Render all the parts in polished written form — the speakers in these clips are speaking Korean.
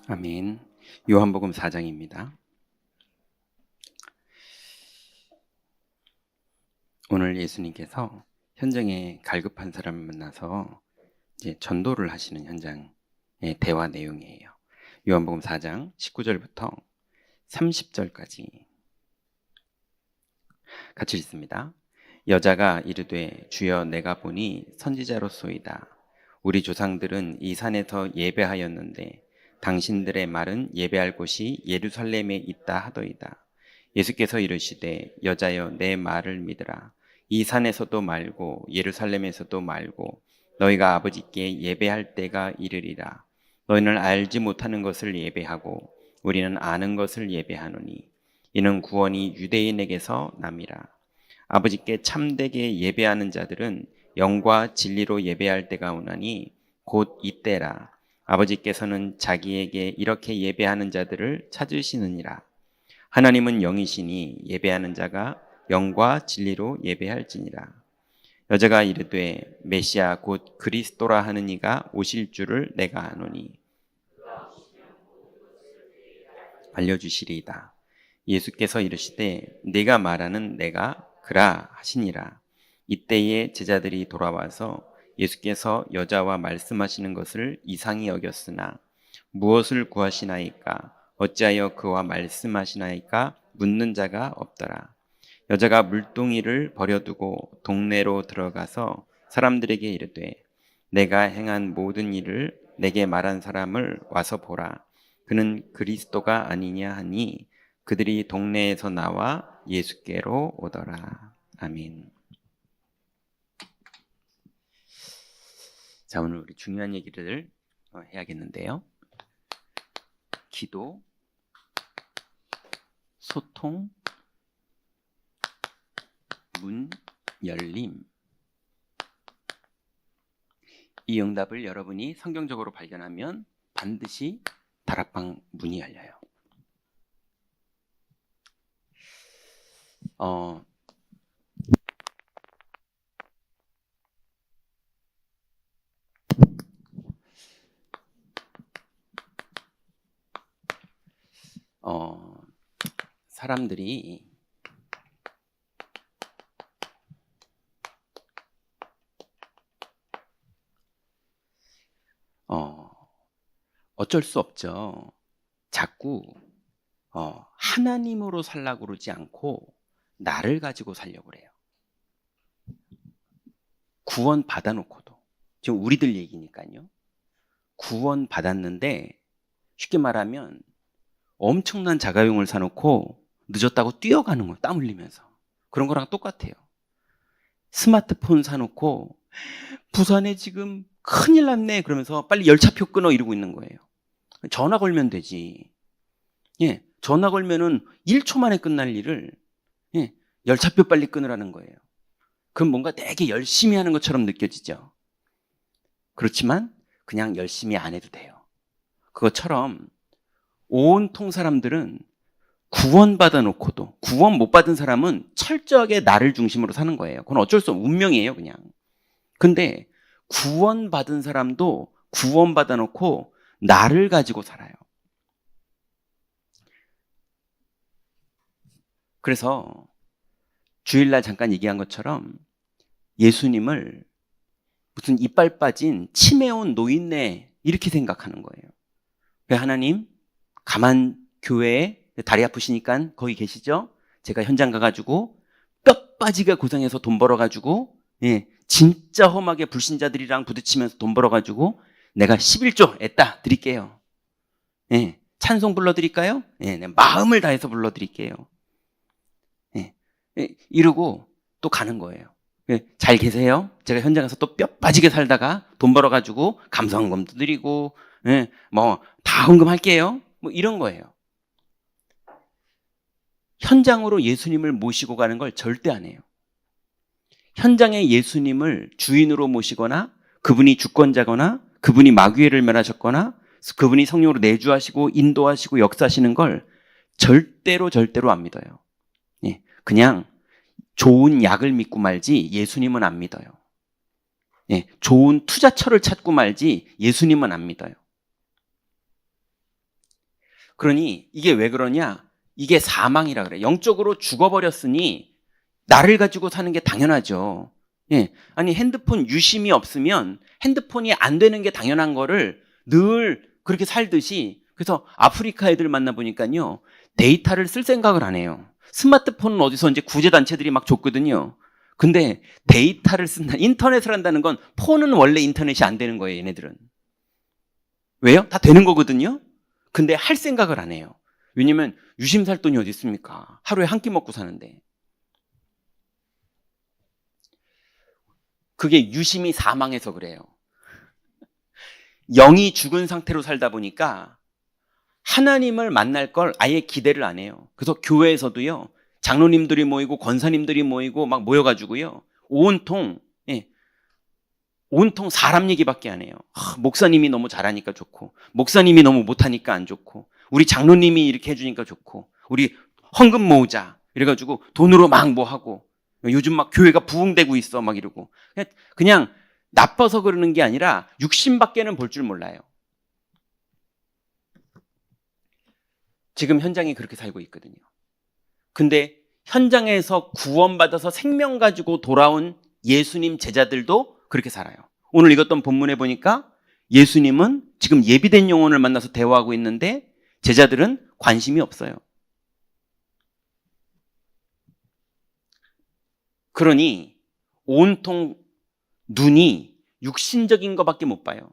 아멘. 요한복음 4장입니다. 오늘 예수님께서 현장에 갈급한 사람을 만나서 이제 전도를 하시는 현장의 대화 내용이에요. 요한복음 4장 19절부터 30절까지 같이 읽습니다. 여자가 이르되 주여 내가 보니 선지자로소이다. 우리 조상들은 이 산에서 예배하였는데 당신들의 말은 예배할 곳이 예루살렘에 있다 하더이다. 예수께서 이르시되 여자여 내 말을 믿으라. 이 산에서도 말고 예루살렘에서도 말고 너희가 아버지께 예배할 때가 이르리라. 너희는 알지 못하는 것을 예배하고 우리는 아는 것을 예배하노니 이는 구원이 유대인에게서 남이라. 아버지께 참되게 예배하는 자들은 영과 진리로 예배할 때가 오나니 곧 이때라. 아버지께서는 자기에게 이렇게 예배하는 자들을 찾으시느니라. 하나님은 영이시니 예배하는 자가 영과 진리로 예배할지니라. 여자가 이르되 메시아 곧 그리스도라 하는 이가 오실 줄을 내가 아노니 알려주시리이다. 예수께서 이르시되 네가 말하는 내가 그라 하시니라. 이때에 제자들이 돌아와서 예수께서 여자와 말씀하시는 것을 이상히 여겼으나 무엇을 구하시나이까 어찌하여 그와 말씀하시나이까 묻는 자가 없더라. 여자가 물동이를 버려두고 동네로 들어가서 사람들에게 이르되 내가 행한 모든 일을 내게 말한 사람을 와서 보라. 그는 그리스도가 아니냐 하니 그들이 동네에서 나와 예수께로 오더라. 아멘. 자, 오늘 우리 중요한 얘기를 해야겠는데요. 기도, 소통, 문 열림. 이 응답을 여러분이 성경적으로 발견하면 반드시 다락방 문이 열려요. 사람들이 어쩔 수 없죠. 자꾸 하나님으로 살라고 그러지 않고 나를 가지고 살려고 그래요. 구원 받아놓고도. 지금 우리들 얘기니까요. 구원 받았는데 쉽게 말하면 엄청난 자가용을 사놓고 늦었다고 뛰어가는 거, 땀 흘리면서. 그런 거랑 똑같아요. 스마트폰 사놓고 부산에 지금 큰일 났네 그러면서 빨리 열차표 끊어 이러고 있는 거예요. 전화 걸면 되지. 예, 전화 걸면은 1초 만에 끝날 일을 열차표 빨리 끊으라는 거예요. 그럼 뭔가 되게 열심히 하는 것처럼 느껴지죠. 그렇지만 그냥 열심히 안 해도 돼요. 그것처럼 온통 사람들은 구원받아 놓고도 구원 못 받은 사람은 철저하게 나를 중심으로 사는 거예요. 그건 어쩔 수 없는 운명이에요, 그냥. 근데 구원받은 사람도 구원받아 놓고 나를 가지고 살아요. 그래서 주일날 잠깐 얘기한 것처럼 예수님을 무슨 이빨 빠진 치매 온 노인네 이렇게 생각하는 거예요. 하나님, 가만 교회에 다리 아프시니까 거기 계시죠? 제가 현장 가가지고 뼈 빠지게 고생해서 돈 벌어가지고 진짜 험하게 불신자들이랑 부딪히면서 돈 벌어가지고 내가 11조 애따 드릴게요. 찬송 불러드릴까요? 내 마음을 다해서 불러드릴게요. 이러고 또 가는 거예요. 잘 계세요? 제가 현장 가서 또 뼈 빠지게 살다가 돈 벌어가지고 감사헌금도 드리고 다 헌금할게요. 이런 거예요. 현장으로 예수님을 모시고 가는 걸 절대 안 해요. 현장에 예수님을 주인으로 모시거나 그분이 주권자거나 그분이 마귀를 멸하셨거나 그분이 성령으로 내주하시고 인도하시고 역사하시는 걸 절대로 안 믿어요. 그냥 좋은 약을 믿고 말지 예수님은 안 믿어요. 좋은 투자처를 찾고 말지 예수님은 안 믿어요. 그러니 이게 왜 그러냐? 이게 사망이라 그래. 영적으로 죽어버렸으니 나를 가지고 사는 게 당연하죠. 예. 아니, 핸드폰 유심이 없으면 핸드폰이 안 되는 게 당연한 거를 늘 그렇게 살듯이, 그래서 아프리카 애들 만나보니까요, 데이터를 쓸 생각을 안 해요. 스마트폰은 어디서 이제 구제단체들이 막 줬거든요. 근데 데이터를 쓴다, 인터넷을 한다는 건, 폰은 원래 인터넷이 안 되는 거예요, 얘네들은. 왜요? 다 되는 거거든요? 근데 할 생각을 안 해요. 왜냐면 유심 살 돈이 어디 있습니까? 하루에 한 끼 먹고 사는데. 그게 유심히 사망해서 그래요. 영이 죽은 상태로 살다 보니까 하나님을 만날 걸 아예 기대를 안 해요. 그래서 교회에서도요, 장로님들이 모이고 권사님들이 모이고 막 모여가지고요, 온통 사람 얘기밖에 안 해요. 목사님이 너무 잘하니까 좋고, 목사님이 너무 못하니까 안 좋고, 우리 장로님이 이렇게 해주니까 좋고, 우리 헌금 모으자 이래가지고 돈으로 막 뭐 하고, 요즘 막 교회가 부흥되고 있어 막 이러고, 그냥 나빠서 그러는 게 아니라 육신밖에는 볼 줄 몰라요. 지금 현장이 그렇게 살고 있거든요. 근데 현장에서 구원받아서 생명 가지고 돌아온 예수님 제자들도 그렇게 살아요. 오늘 읽었던 본문에 보니까 예수님은 지금 예비된 영혼을 만나서 대화하고 있는데 제자들은 관심이 없어요. 그러니 온통 눈이 육신적인 것밖에 못 봐요.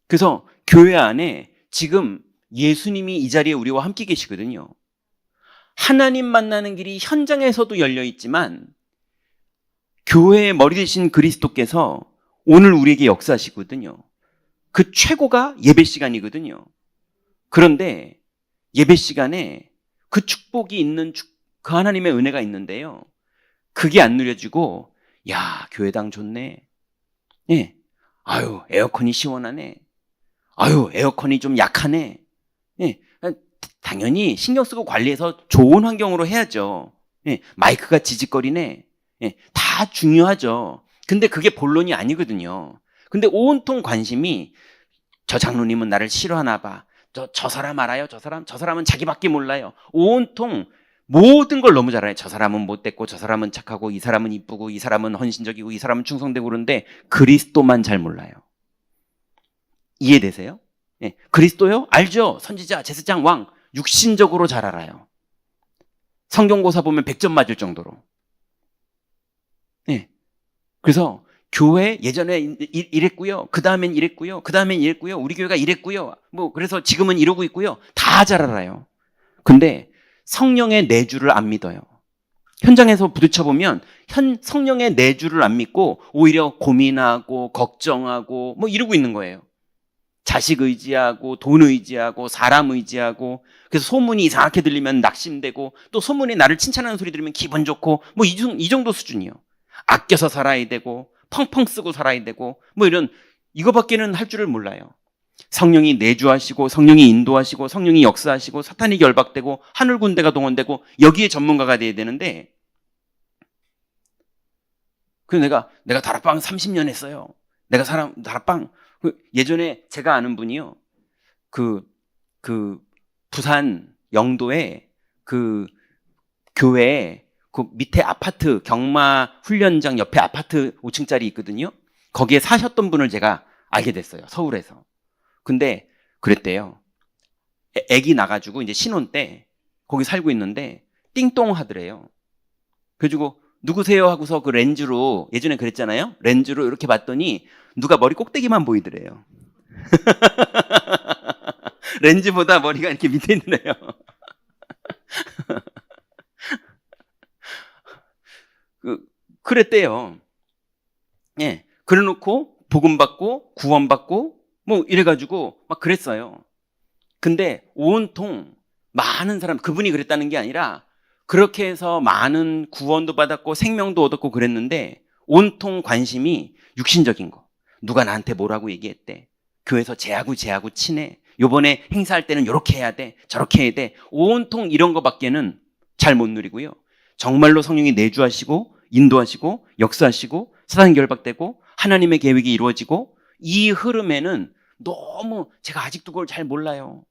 그래서 교회 안에 지금 예수님이 이 자리에 우리와 함께 계시거든요. 하나님 만나는 길이 현장에서도 열려 있지만 교회의 머리 되신 그리스도께서 오늘 우리에게 역사하시거든요. 그 최고가 예배 시간이거든요. 그런데 예배 시간에 그 축복이 있는, 그 하나님의 은혜가 있는데요, 그게 안 누려지고, 야, 교회당 좋네. 예. 아유, 에어컨이 시원하네. 아유, 에어컨이 좀 약하네. 예. 당연히 신경 쓰고 관리해서 좋은 환경으로 해야죠. 예. 마이크가 지직거리네. 예. 다 중요하죠. 근데 그게 본론이 아니거든요. 근데 온통 관심이, 저 장로님은 나를 싫어하나 봐. 저 사람 알아요? 저 사람은 자기밖에 몰라요. 온통 모든 걸 너무 잘 알아요. 저 사람은 못됐고, 저 사람은 착하고, 이 사람은 이쁘고, 이 사람은 헌신적이고, 이 사람은 충성되고, 그러는데 그리스도만 잘 몰라요. 이해되세요? 네. 그리스도요? 알죠? 선지자, 제사장, 왕. 육신적으로 잘 알아요. 성경고사 보면 100점 맞을 정도로. 네. 그래서 교회 예전에 이랬고요, 그 다음엔 이랬고요, 그 다음엔 이랬고요, 우리 교회가 이랬고요, 뭐 그래서 지금은 이러고 있고요, 다 잘 알아요. 근데 성령의 내주를 안 믿어요. 현장에서 부딪혀보면 성령의 내주를 안 믿고 오히려 고민하고 걱정하고 뭐 이러고 있는 거예요. 자식 의지하고 돈 의지하고 사람 의지하고, 그래서 소문이 이상하게 들리면 낙심되고, 또 소문에 나를 칭찬하는 소리 들으면 기분 좋고, 뭐 이 정도 수준이요. 아껴서 살아야 되고 펑펑 쓰고 살아야 되고 뭐 이런, 이거밖에는 할 줄을 몰라요. 성령이 내주하시고 성령이 인도하시고 성령이 역사하시고 사탄이 결박되고 하늘 군대가 동원되고 여기에 전문가가 돼야 되는데, 그래서 내가 다락방 30년 했어요. 내가 다락방, 예전에 제가 아는 분이요, 그 부산 영도에 그 교회에 그 밑에 아파트, 경마 훈련장 옆에 아파트 5층짜리 있거든요. 거기에 사셨던 분을 제가 알게 됐어요, 서울에서. 근데 그랬대요. 애기 나가지고 이제 신혼 때 거기 살고 있는데 띵동 하더래요. 그래가지고 누구세요 하고서 그 렌즈로, 예전에 그랬잖아요, 렌즈로 이렇게 봤더니 누가 머리 꼭대기만 보이더래요. 렌즈보다 머리가 이렇게 밑에 있더래요. 그랬대요. 예. 그래 놓고 복음 받고 구원 받고 뭐 이래가지고 막 그랬어요. 근데 온통 많은 사람, 그분이 그랬다는 게 아니라 그렇게 해서 많은 구원도 받았고 생명도 얻었고 그랬는데 온통 관심이 육신적인 거. 누가 나한테 뭐라고 얘기했대. 교회에서 쟤하고 친해. 요번에 행사할 때는 요렇게 해야 돼, 저렇게 해야 돼. 온통 이런 거밖에는 잘 못 누리고요. 정말로 성령이 내주하시고 인도하시고 역사하시고 사단 결박되고 하나님의 계획이 이루어지고, 이 흐름에는 너무, 제가 아직도 그걸 잘 몰라요.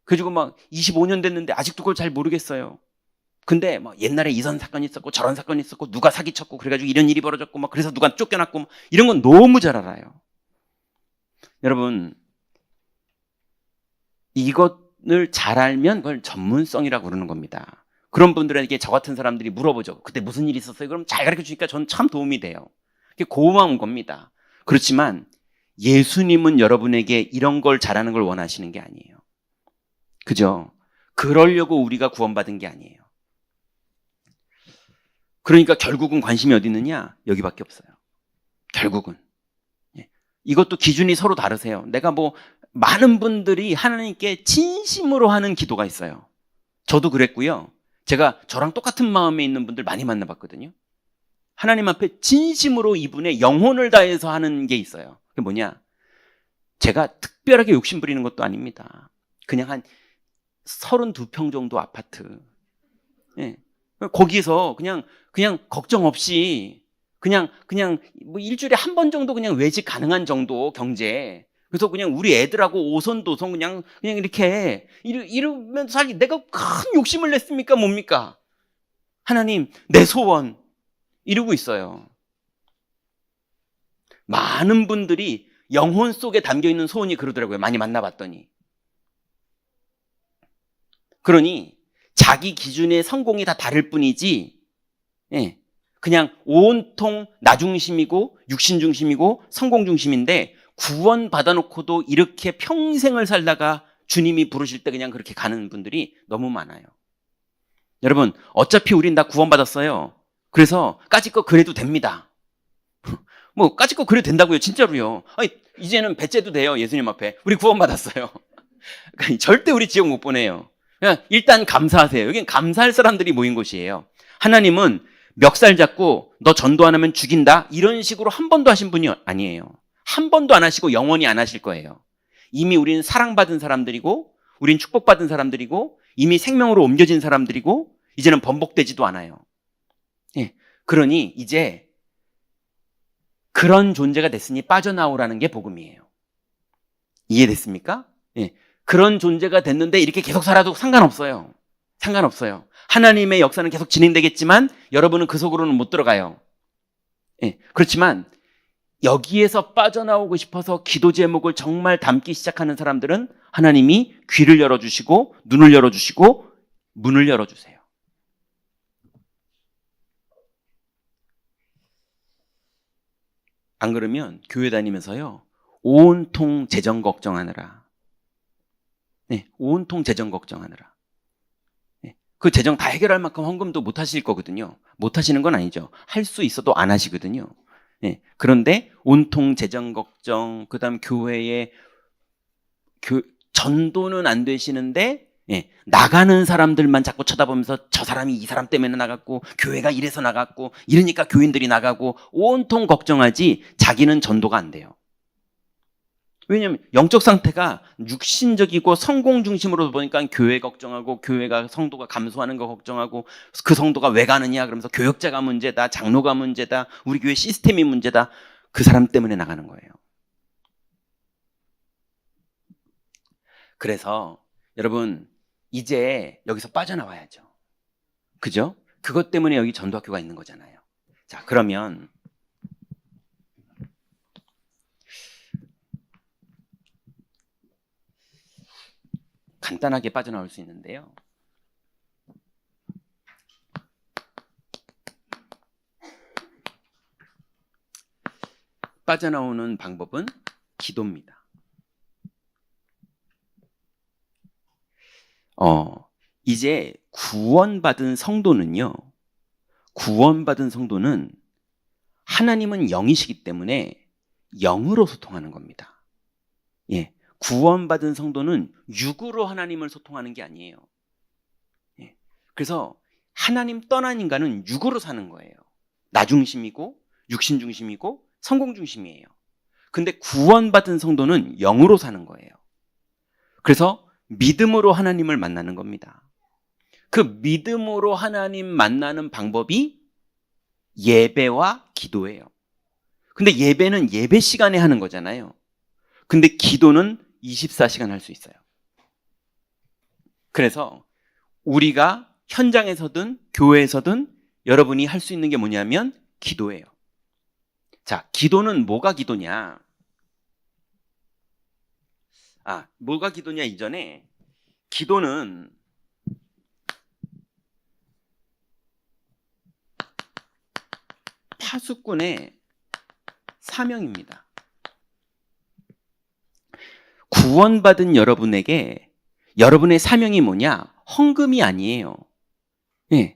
그래가지고 막 25년 됐는데 아직도 그걸 잘 모르겠어요. 근데 막 옛날에 이런 사건이 있었고 저런 사건이 있었고 누가 사기쳤고 그래가지고 이런 일이 벌어졌고 막 그래서 누가 쫓겨났고 막 이런 건 너무 잘 알아요. 여러분, 이것을 잘 알면 그걸 전문성이라고 그러는 겁니다. 그런 분들에게 저 같은 사람들이 물어보죠. 그때 무슨 일이 있었어요? 그럼 잘 가르쳐 주니까 저는 참 도움이 돼요. 그게 고마운 겁니다. 그렇지만 예수님은 여러분에게 이런 걸 잘하는 걸 원하시는 게 아니에요. 그죠? 그러려고 우리가 구원받은 게 아니에요. 그러니까 결국은 관심이 어디 있느냐? 여기밖에 없어요. 결국은. 이것도 기준이 서로 다르세요. 내가 뭐 많은 분들이 하나님께 진심으로 하는 기도가 있어요. 저도 그랬고요. 제가 저랑 똑같은 마음에 있는 분들 많이 만나봤거든요. 하나님 앞에 진심으로 이분의 영혼을 다해서 하는 게 있어요. 그게 뭐냐? 제가 특별하게 욕심 부리는 것도 아닙니다. 그냥 한 32평 정도 아파트. 예. 거기서 그냥 걱정 없이 그냥 뭐 일주일에 한 번 정도 그냥 외식 가능한 정도 경제. 그래서 그냥 우리 애들하고 오손도손 그냥 이렇게 이러면서 살기 내가 큰 욕심을 냈습니까? 뭡니까? 하나님, 내 소원 이루고 있어요. 많은 분들이 영혼 속에 담겨 있는 소원이 그러더라고요. 많이 만나봤더니. 그러니 자기 기준의 성공이 다 다를 뿐이지, 예, 그냥 온통 나 중심이고 육신 중심이고 성공 중심인데 구원 받아놓고도 이렇게 평생을 살다가 주님이 부르실 때 그냥 그렇게 가는 분들이 너무 많아요. 여러분, 어차피 우린 다 구원 받았어요. 그래서 까짓 거 그래도 됩니다. 뭐 까짓 거 그래도 된다고요. 진짜로요. 아니, 이제는 배째도 돼요. 예수님 앞에. 우리 구원 받았어요. 그러니까 절대 우리 지옥 못 보내요. 그냥 일단 감사하세요. 여긴 감사할 사람들이 모인 곳이에요. 하나님은 멱살 잡고 너 전도 안 하면 죽인다 이런 식으로 한 번도 하신 분이 아니에요. 한 번도 안 하시고 영원히 안 하실 거예요. 이미 우리는 사랑받은 사람들이고 우린 축복받은 사람들이고 이미 생명으로 옮겨진 사람들이고 이제는 번복되지도 않아요. 예. 그러니 이제 그런 존재가 됐으니 빠져나오라는 게 복음이에요. 이해됐습니까? 예. 그런 존재가 됐는데 이렇게 계속 살아도 상관없어요. 상관없어요. 하나님의 역사는 계속 진행되겠지만 여러분은 그 속으로는 못 들어가요. 예. 그렇지만 여기에서 빠져나오고 싶어서 기도 제목을 정말 담기 시작하는 사람들은 하나님이 귀를 열어주시고 눈을 열어주시고 문을 열어주세요. 안 그러면 교회 다니면서요, 온통 재정 걱정하느라, 네, 온통 재정 걱정하느라, 네, 그 재정 다 해결할 만큼 헌금도 못 하실 거거든요. 못 하시는 건 아니죠. 할 수 있어도 안 하시거든요. 네, 그런데 온통 재정 걱정, 그다음 교회에 전도는 안 되시는데, 예, 나가는 사람들만 자꾸 쳐다보면서 저 사람이 이 사람 때문에 나갔고 교회가 이래서 나갔고 이러니까 교인들이 나가고 온통 걱정하지 자기는 전도가 안 돼요. 왜냐하면 영적 상태가 육신적이고 성공 중심으로 보니까 교회 걱정하고 교회가 성도가 감소하는 거 걱정하고 그 성도가 왜 가느냐 그러면서 교역자가 문제다, 장로가 문제다, 우리 교회 시스템이 문제다, 그 사람 때문에 나가는 거예요. 그래서 여러분 이제 여기서 빠져나와야죠. 그죠? 그것 때문에 여기 전도학교가 있는 거잖아요. 자, 그러면 간단하게 빠져나올 수 있는데요. 빠져나오는 방법은 기도입니다. 이제 구원받은 성도는 하나님은 영이시기 때문에 영으로 소통하는 겁니다. 예, 구원받은 성도는 육으로 하나님을 소통하는 게 아니에요. 예, 그래서 하나님 떠난 인간은 육으로 사는 거예요. 나 중심이고 육신 중심이고 성공 중심이에요. 근데 구원받은 성도는 영으로 사는 거예요. 그래서 믿음으로 하나님을 만나는 겁니다. 그 믿음으로 하나님 만나는 방법이 예배와 기도예요. 근데 예배는 예배 시간에 하는 거잖아요. 근데 기도는 24시간 할 수 있어요. 그래서 우리가 현장에서든 교회에서든 여러분이 할 수 있는 게 뭐냐면 기도예요. 자, 기도는 뭐가 기도냐? 뭐가 기도냐 이전에 기도는 파수꾼의 사명입니다. 구원받은 여러분에게 여러분의 사명이 뭐냐? 헌금이 아니에요. 예.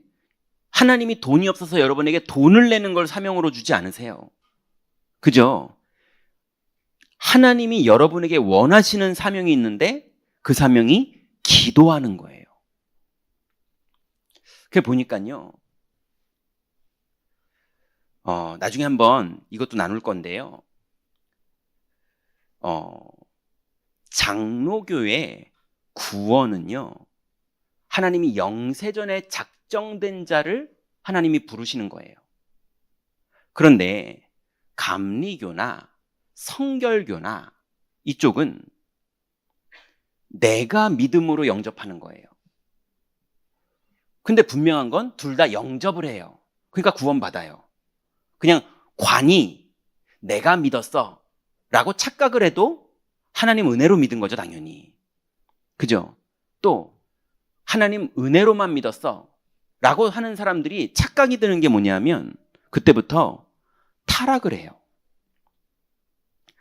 하나님이 돈이 없어서 여러분에게 돈을 내는 걸 사명으로 주지 않으세요. 그죠? 하나님이 여러분에게 원하시는 사명이 있는데 그 사명이 기도하는 거예요. 그게 보니까요. 나중에 한번 이것도 나눌 건데요. 장로교의 구원은요, 하나님이 영세전에 작정된 자를 하나님이 부르시는 거예요. 그런데 감리교나 성결교나 이쪽은 내가 믿음으로 영접하는 거예요. 근데 분명한 건 둘 다 영접을 해요. 그러니까 구원받아요. 그냥 관이 내가 믿었어 라고 착각을 해도 하나님 은혜로 믿은 거죠, 당연히. 그죠? 또 하나님 은혜로만 믿었어 라고 하는 사람들이 착각이 드는 게 뭐냐면 그때부터 타락을 해요.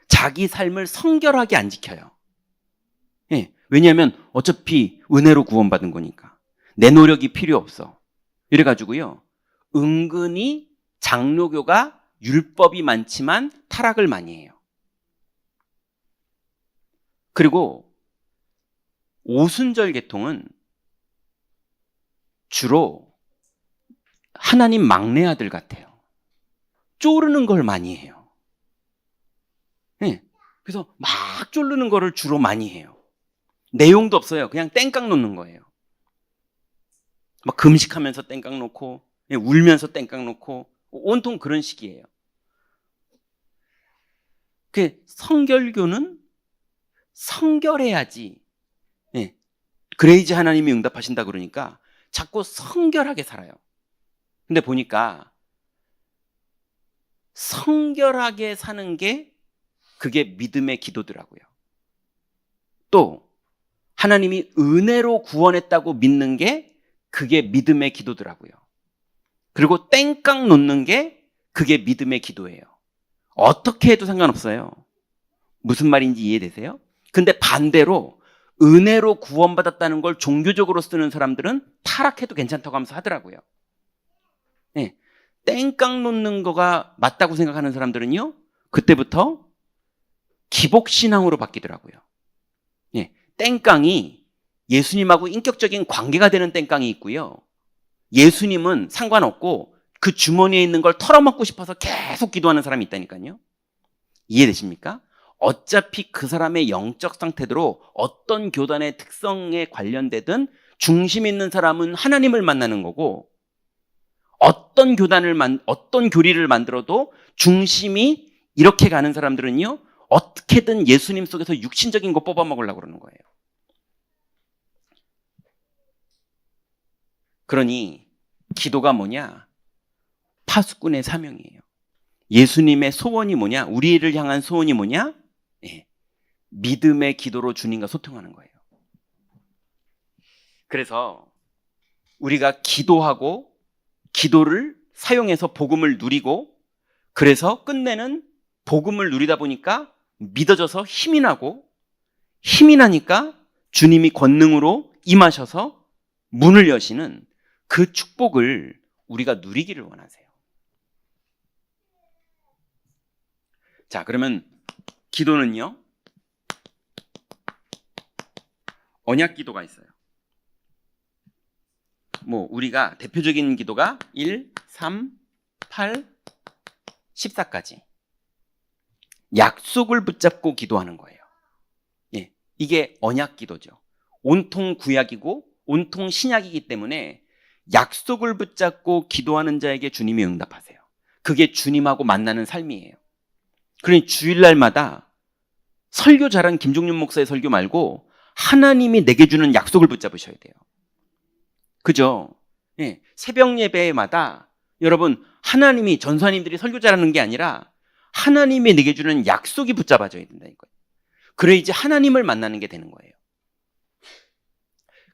자기 삶을 성결하게 안 지켜요. 예, 왜냐하면 어차피 은혜로 구원받은 거니까. 내 노력이 필요 없어. 이래가지고요, 은근히 장로교가 율법이 많지만 타락을 많이 해요. 그리고 오순절 계통은 주로 하나님 막내 아들 같아요. 쪼르는 걸 많이 해요. 네. 그래서 막 쪼르는 거를 주로 많이 해요. 내용도 없어요. 그냥 땡깡 놓는 거예요. 막 금식하면서 땡깡 놓고, 울면서 땡깡 놓고, 온통 그런 식이에요. 그 성결교는 성결해야지. 네. 그래야지 하나님이 응답하신다 그러니까 자꾸 성결하게 살아요. 근데 보니까 성결하게 사는 게 그게 믿음의 기도더라고요. 또 하나님이 은혜로 구원했다고 믿는 게 그게 믿음의 기도더라고요. 그리고 땡깡 놓는 게 그게 믿음의 기도예요. 어떻게 해도 상관없어요. 무슨 말인지 이해되세요? 근데 반대로 은혜로 구원받았다는 걸 종교적으로 쓰는 사람들은 타락해도 괜찮다고 하면서 하더라고요. 네. 땡깡 놓는 거가 맞다고 생각하는 사람들은요, 그때부터 기복신앙으로 바뀌더라고요. 네. 땡깡이 예수님하고 인격적인 관계가 되는 땡깡이 있고요, 예수님은 상관없고 그 주머니에 있는 걸 털어먹고 싶어서 계속 기도하는 사람이 있다니까요. 이해되십니까? 어차피 그 사람의 영적 상태대로 어떤 교단의 특성에 관련되든 중심 있는 사람은 하나님을 만나는 거고, 어떤 교리를 만들어도 중심이 이렇게 가는 사람들은요, 어떻게든 예수님 속에서 육신적인 거 뽑아 먹으려고 그러는 거예요. 그러니 기도가 뭐냐? 파수꾼의 사명이에요. 예수님의 소원이 뭐냐? 우리를 향한 소원이 뭐냐? 예, 믿음의 기도로 주님과 소통하는 거예요. 그래서 우리가 기도하고 기도를 사용해서 복음을 누리고, 그래서 끝내는 복음을 누리다 보니까 믿어져서 힘이 나고, 힘이 나니까 주님이 권능으로 임하셔서 문을 여시는 그 축복을 우리가 누리기를 원하세요. 자, 그러면 기도는요, 언약 기도가 있어요. 우리가 대표적인 기도가 1, 3, 8, 14까지 약속을 붙잡고 기도하는 거예요. 예, 이게 언약 기도죠. 온통 구약이고 온통 신약이기 때문에 약속을 붙잡고 기도하는 자에게 주님이 응답하세요. 그게 주님하고 만나는 삶이에요. 그러니 주일날마다 설교 잘한 김종윤 목사의 설교 말고 하나님이 내게 주는 약속을 붙잡으셔야 돼요. 그죠? 예, 새벽 예배마다 여러분 하나님이 전사님들이 설교자라는 게 아니라 하나님이 내게 주는 약속이 붙잡아져야 된다는 거예요. 그래야지 하나님을 만나는 게 되는 거예요.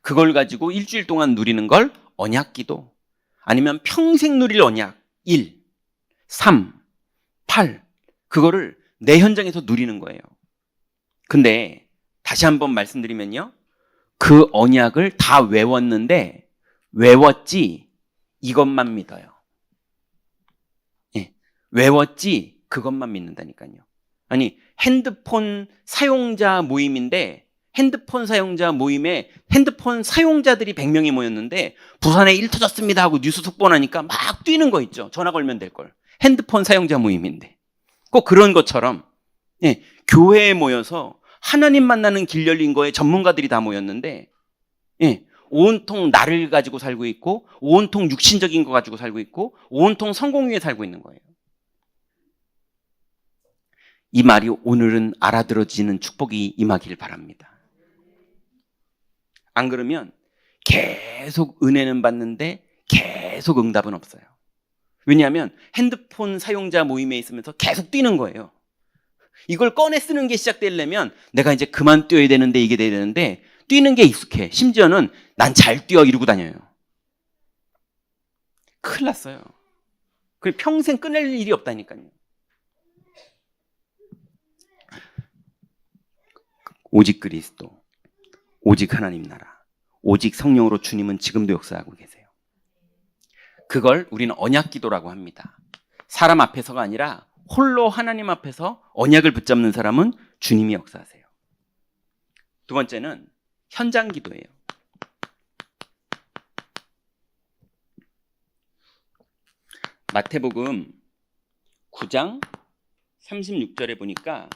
그걸 가지고 일주일 동안 누리는 걸 언약기도, 아니면 평생 누릴 언약 1, 3, 8, 그거를 내 현장에서 누리는 거예요. 근데 다시 한번 말씀드리면요, 그 언약을 다 외웠는데 외웠지 이것만 믿어요. 예, 외웠지 그것만 믿는다니까요. 아니, 핸드폰 사용자 모임인데 핸드폰 사용자 모임에 핸드폰 사용자들이 100명이 모였는데 부산에 일 터졌습니다 하고 뉴스 속보 나니까 막 뛰는 거 있죠. 전화 걸면 될 걸. 핸드폰 사용자 모임인데. 꼭 그런 것처럼, 예, 교회에 모여서 하나님 만나는 길 열린 거에 전문가들이 다 모였는데, 예, 온통 나를 가지고 살고 있고 온통 육신적인 거 가지고 살고 있고 온통 성공 위에 살고 있는 거예요. 이 말이 오늘은 알아들어지는 축복이 임하길 바랍니다. 안 그러면 계속 은혜는 받는데 계속 응답은 없어요. 왜냐하면 핸드폰 사용자 모임에 있으면서 계속 뛰는 거예요. 이걸 꺼내 쓰는 게 시작되려면 내가 이제 그만 뛰어야 되는데 이게 돼야 되는데 뛰는 게 익숙해. 심지어는 난 잘 뛰어 이러고 다녀요. 큰일 났어요. 그래 평생 끊을 일이 없다니까요. 오직 그리스도, 오직 하나님 나라, 오직 성령으로 주님은 지금도 역사하고 계세요. 그걸 우리는 언약기도라고 합니다. 사람 앞에서가 아니라 홀로 하나님 앞에서 언약을 붙잡는 사람은 주님이 역사하세요. 두 번째는 현장기도예요. 마태복음 9장 36절에 보니까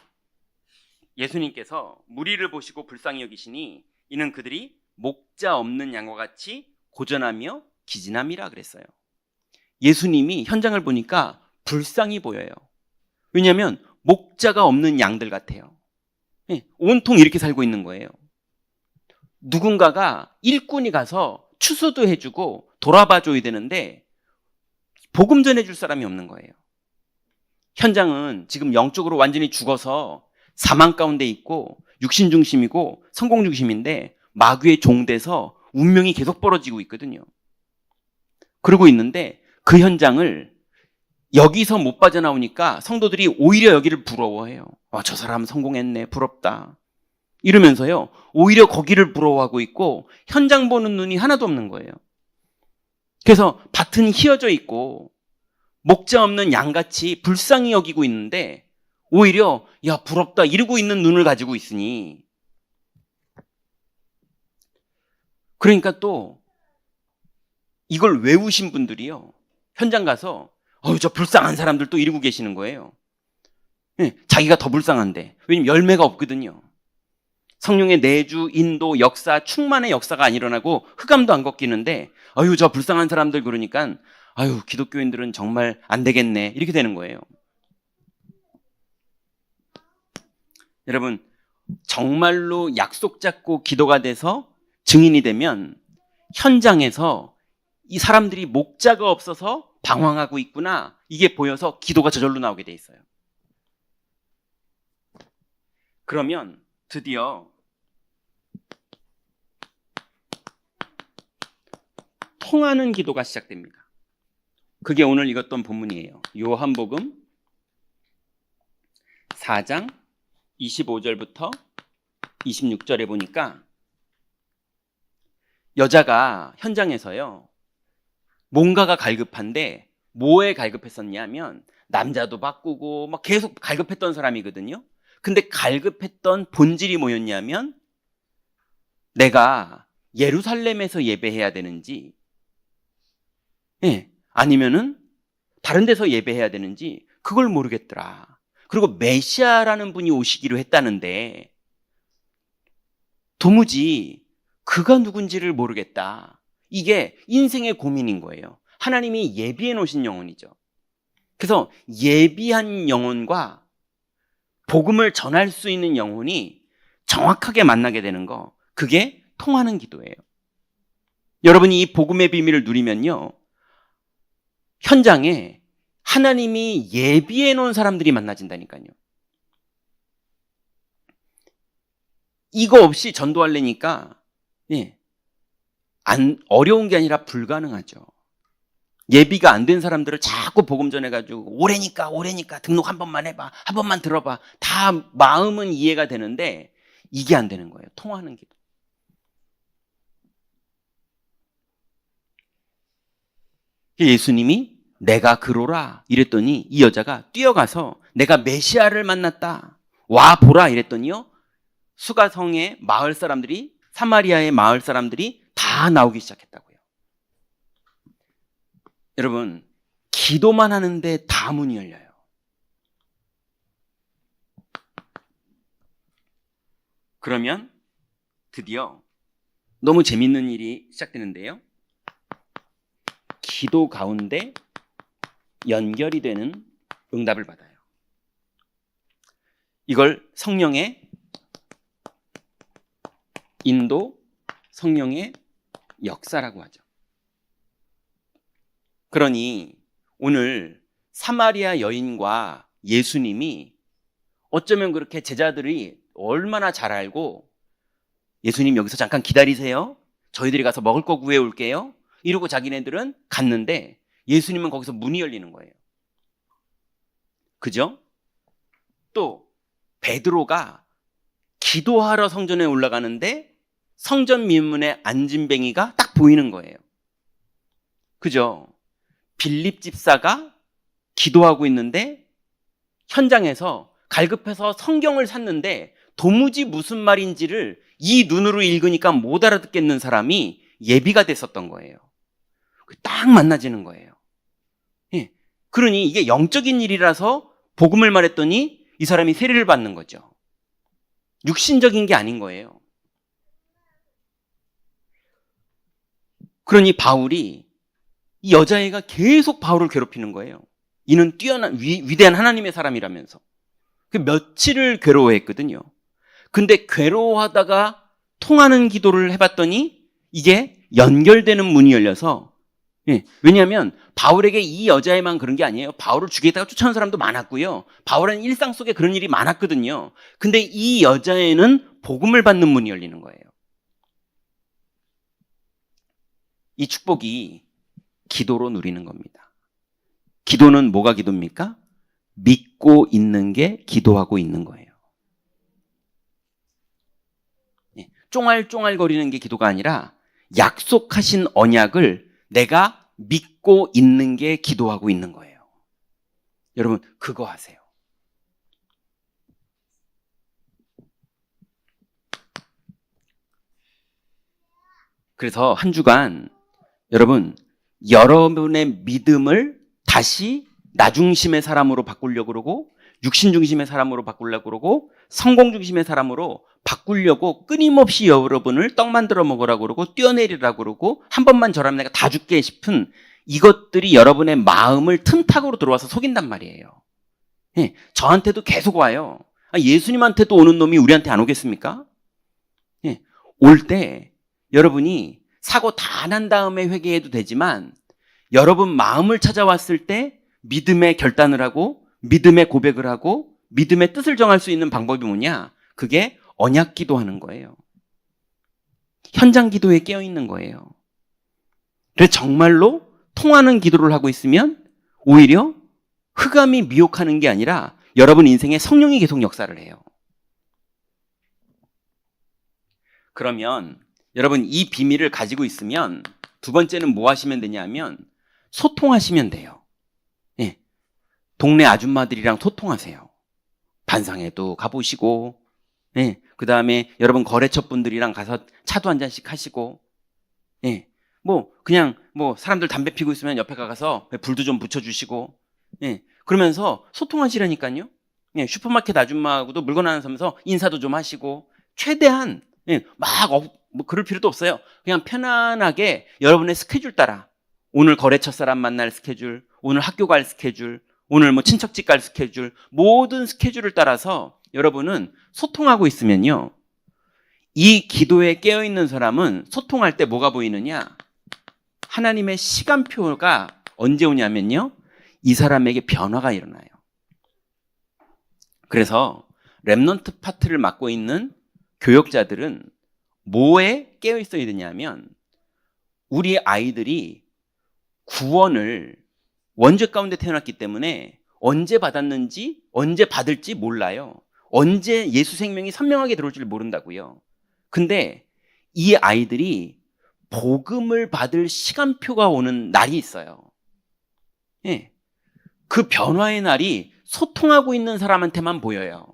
예수님께서 무리를 보시고 불쌍히 여기시니 이는 그들이 목자 없는 양과 같이 고전하며 기진함이라 그랬어요. 예수님이 현장을 보니까 불쌍히 보여요. 왜냐하면 목자가 없는 양들 같아요. 네, 온통 이렇게 살고 있는 거예요. 누군가가 일꾼이 가서 추수도 해주고 돌아봐줘야 되는데 복음 전해줄 사람이 없는 거예요. 현장은 지금 영적으로 완전히 죽어서 사망 가운데 있고 육신 중심이고 성공 중심인데 마귀의 종돼서 운명이 계속 벌어지고 있거든요. 그러고 있는데 그 현장을 여기서 못 빠져나오니까 성도들이 오히려 여기를 부러워해요. 저 사람 성공했네, 부럽다. 이러면서요, 오히려 거기를 부러워하고 있고 현장 보는 눈이 하나도 없는 거예요. 그래서 밭은 휘어져 있고 목자 없는 양같이 불쌍히 여기고 있는데 오히려 야 부럽다 이러고 있는 눈을 가지고 있으니, 그러니까 또 이걸 외우신 분들이요 현장 가서 저 불쌍한 사람들 또 이러고 계시는 거예요. 네, 자기가 더 불쌍한데. 왜냐면 열매가 없거든요. 성령의 내주, 인도, 역사, 충만의 역사가 안 일어나고 흑암도 안 걷기는데 저 불쌍한 사람들 그러니까 기독교인들은 정말 안 되겠네 이렇게 되는 거예요. 여러분, 정말로 약속 잡고 기도가 돼서 증인이 되면 현장에서 이 사람들이 목자가 없어서 방황하고 있구나 이게 보여서 기도가 저절로 나오게 돼 있어요. 그러면 드디어 통하는 기도가 시작됩니다. 그게 오늘 읽었던 본문이에요. 요한복음 4장 25절부터 26절에 보니까 여자가 현장에서요 뭔가가 갈급한데 뭐에 갈급했었냐면 남자도 바꾸고 막 계속 갈급했던 사람이거든요. 근데 갈급했던 본질이 뭐였냐면 내가 예루살렘에서 예배해야 되는지 아니면은 다른 데서 예배해야 되는지 그걸 모르겠더라. 그리고 메시아라는 분이 오시기로 했다는데 도무지 그가 누군지를 모르겠다. 이게 인생의 고민인 거예요. 하나님이 예비해 놓으신 영혼이죠. 그래서 예비한 영혼과 복음을 전할 수 있는 영혼이 정확하게 만나게 되는 거, 그게 통하는 기도예요. 여러분이 이 복음의 비밀을 누리면요, 현장에 하나님이 예비해 놓은 사람들이 만나진다니까요. 이거 없이 전도하려니까 어려운 게 아니라 불가능하죠. 예비가 안 된 사람들을 자꾸 복음 전해가지고 오래니까 등록 한 번만 해봐, 한 번만 들어봐. 다 마음은 이해가 되는데 이게 안 되는 거예요. 통하는 기도. 예수님이 내가 그로라 이랬더니 이 여자가 뛰어가서 내가 메시아를 만났다, 와 보라 이랬더니요, 수가성의 마을 사람들이, 사마리아의 마을 사람들이 다 나오기 시작했다고요. 여러분, 기도만 하는데 다 문이 열려요. 그러면 드디어 너무 재밌는 일이 시작되는데요. 기도 가운데 연결이 되는 응답을 받아요. 이걸 성령의 인도, 성령의 역사라고 하죠. 그러니 오늘 사마리아 여인과 예수님이 어쩌면 그렇게 제자들이 얼마나 잘 알고, 예수님 여기서 잠깐 기다리세요, 저희들이 가서 먹을 거 구해 올게요 이러고 자기네들은 갔는데 예수님은 거기서 문이 열리는 거예요. 그죠? 또 베드로가 기도하러 성전에 올라가는데 성전 민문에 앉은뱅이가 딱 보이는 거예요. 그죠? 빌립 집사가 기도하고 있는데 현장에서 갈급해서 성경을 샀는데 도무지 무슨 말인지를 이 눈으로 읽으니까 못 알아듣겠는 사람이 예비가 됐었던 거예요. 딱 만나지는 거예요. 예. 그러니 이게 영적인 일이라서 복음을 말했더니 이 사람이 세례를 받는 거죠. 육신적인 게 아닌 거예요. 그러니 바울이, 이 여자애가 계속 바울을 괴롭히는 거예요. 이는 뛰어난 위대한 하나님의 사람이라면서. 그 며칠을 괴로워했거든요. 근데 괴로워하다가 통하는 기도를 해봤더니 이게 연결되는 문이 열려서, 왜냐하면 바울에게 이 여자애만 그런 게 아니에요. 바울을 죽이다가 쫓아오는 사람도 많았고요. 바울은 일상 속에 그런 일이 많았거든요. 근데 이 여자애는 복음을 받는 문이 열리는 거예요. 이 축복이 기도로 누리는 겁니다. 기도는 뭐가 기도입니까? 믿고 있는 게 기도하고 있는 거예요. 쫑알쫑알거리는 게 기도가 아니라 약속하신 언약을 내가 믿고 있는 게 기도하고 있는 거예요. 여러분, 그거 하세요. 그래서 한 주간 여러분, 여러분의 믿음을 다시 나 중심의 사람으로 바꾸려고 그러고, 육신 중심의 사람으로 바꾸려고 그러고, 성공 중심의 사람으로 바꾸려고 끊임없이 여러분을 떡 만들어 먹으라고 그러고 뛰어내리라고 그러고 한 번만 저라면 내가 다 줄게 싶은 이것들이 여러분의 마음을 틈타고로 들어와서 속인단 말이에요. 저한테도 계속 와요. 예수님한테도 오는 놈이 우리한테 안 오겠습니까? 올 때 여러분이 사고 다 난 다음에 회개해도 되지만, 여러분 마음을 찾아왔을 때 믿음의 결단을 하고 믿음의 고백을 하고 믿음의 뜻을 정할 수 있는 방법이 뭐냐? 그게 언약 기도하는 거예요. 현장 기도에 깨어 있는 거예요. 그래서 정말로 통하는 기도를 하고 있으면 오히려 흑암이 미혹하는 게 아니라 여러분 인생에 성령이 계속 역사를 해요. 그러면 여러분 이 비밀을 가지고 있으면 두 번째는 뭐 하시면 되냐면 소통하시면 돼요. 동네 아줌마들이랑 소통하세요. 반상회도 가보시고, 그 다음에 여러분 거래처 분들이랑 가서 차도 한 잔씩 하시고, 그냥 사람들 담배 피고 있으면 옆에 가서 불도 좀 붙여주시고, 그러면서 소통하시라니까요. 슈퍼마켓 아줌마하고도 물건 하나 사면서 인사도 좀 하시고, 최대한 그럴 필요도 없어요. 그냥 편안하게 여러분의 스케줄 따라, 오늘 거래처 사람 만날 스케줄, 오늘 학교 갈 스케줄, 오늘 친척집 갈 스케줄, 모든 스케줄을 따라서 여러분은 소통하고 있으면요, 이 기도에 깨어있는 사람은 소통할 때 뭐가 보이느냐? 하나님의 시간표가 언제 오냐면요, 이 사람에게 변화가 일어나요. 그래서 렘넌트 파트를 맡고 있는 교역자들은 뭐에 깨어 있어야 되냐면, 우리 아이들이 구원을 원죄 가운데 태어났기 때문에 언제 받았는지 언제 받을지 몰라요. 언제 예수 생명이 선명하게 들어올 줄 모른다고요. 근데 이 아이들이 복음을 받을 시간표가 오는 날이 있어요. 예. 그 변화의 날이 소통하고 있는 사람한테만 보여요.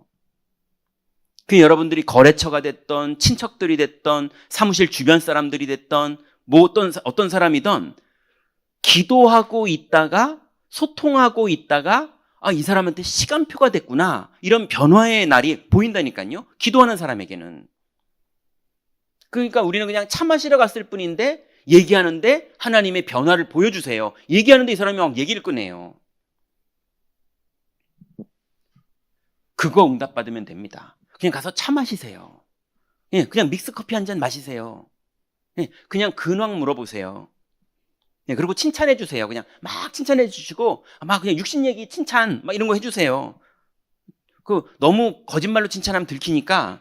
그 여러분들이 거래처가 됐던, 친척들이 됐던, 사무실 주변 사람들이 됐던, 뭐 어떤 사람이든 기도하고 있다가, 소통하고 있다가, 아, 이 사람한테 시간표가 됐구나, 이런 변화의 날이 보인다니까요. 기도하는 사람에게는. 그러니까 우리는 그냥 차 마시러 갔을 뿐인데 얘기하는데 하나님의 변화를 보여주세요. 얘기하는데 이 사람이 막 얘기를 꺼내요. 그거 응답받으면 됩니다. 그냥 가서 차 마시세요. 예, 그냥 믹스커피 한 잔 마시세요. 예, 그냥 근황 물어보세요. 예, 그리고 칭찬해 주세요. 그냥 막 칭찬해 주시고, 막 그냥 육신 얘기 칭찬 막 이런 거 해주세요. 그 너무 거짓말로 칭찬하면 들키니까,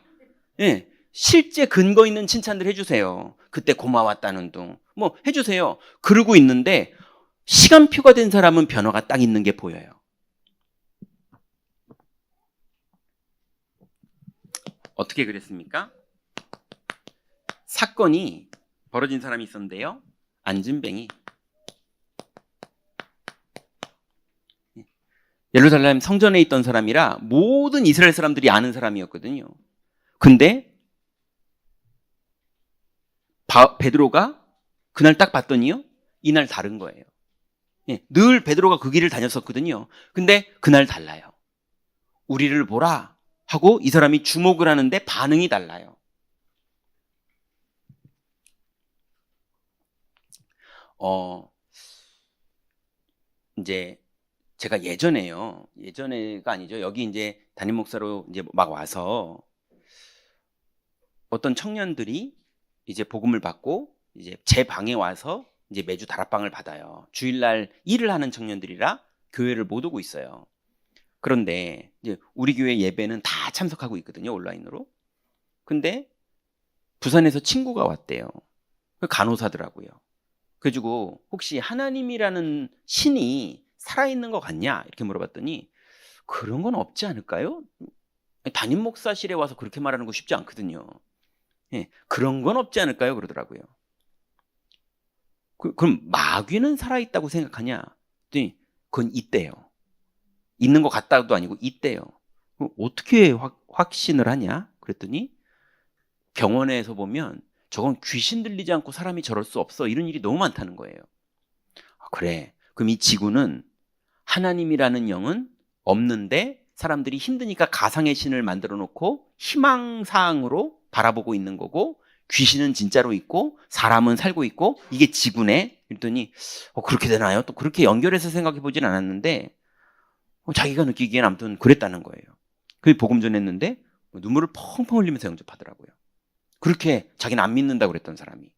예, 실제 근거 있는 칭찬들 해주세요. 그때 고마웠다는 둥 뭐 해주세요. 그러고 있는데 시간표가 된 사람은 변화가 딱 있는 게 보여요. 어떻게 그랬습니까? 사건이 벌어진 사람이 있었는데요, 안진뱅이. 예루살렘 성전에 있던 사람이라 모든 이스라엘 사람들이 아는 사람이었거든요. 근데 베드로가 그날 딱 봤더니요, 이날 다른 거예요. 예, 늘 베드로가 그 길을 다녔었거든요. 근데 그날 달라요. 우리를 보라 하고 이 사람이 주목을 하는데 반응이 달라요. 이제 제가 예전에가 아니죠. 여기 이제 담임 목사로 이제 막 와서 어떤 청년들이 이제 복음을 받고 이제 제 방에 와서 이제 매주 다락방을 받아요. 주일날 일을 하는 청년들이라 교회를 못 오고 있어요. 그런데 이제 우리 교회 예배는 다 참석하고 있거든요, 온라인으로. 근데 부산에서 친구가 왔대요. 간호사더라고요. 그래가지고 혹시 하나님이라는 신이 살아있는 것 같냐 이렇게 물어봤더니 그런 건 없지 않을까요? 담임 목사실에 와서 그렇게 말하는 거 쉽지 않거든요. 예, 그런 건 없지 않을까요? 그러더라고요. 그럼 마귀는 살아있다고 생각하냐? 그건 있대요. 있는 것 같다도 아니고 있대요. 어떻게 확신을 하냐? 그랬더니 병원에서 보면 저건 귀신 들리지 않고 사람이 저럴 수 없어, 이런 일이 너무 많다는 거예요. 그래, 그럼 이 지구는 하나님이라는 영은 없는데 사람들이 힘드니까 가상의 신을 만들어 놓고 희망사항으로 바라보고 있는 거고, 귀신은 진짜로 있고 사람은 살고 있고 이게 지구네. 그랬더니 그렇게 되나요? 또 그렇게 연결해서 생각해 보진 않았는데 자기가 느끼기엔 아무튼 그랬다는 거예요. 그게 복음 전했는데 눈물을 펑펑 흘리면서 영접하더라고요. 그렇게 자기는 안 믿는다고 그랬던 사람이.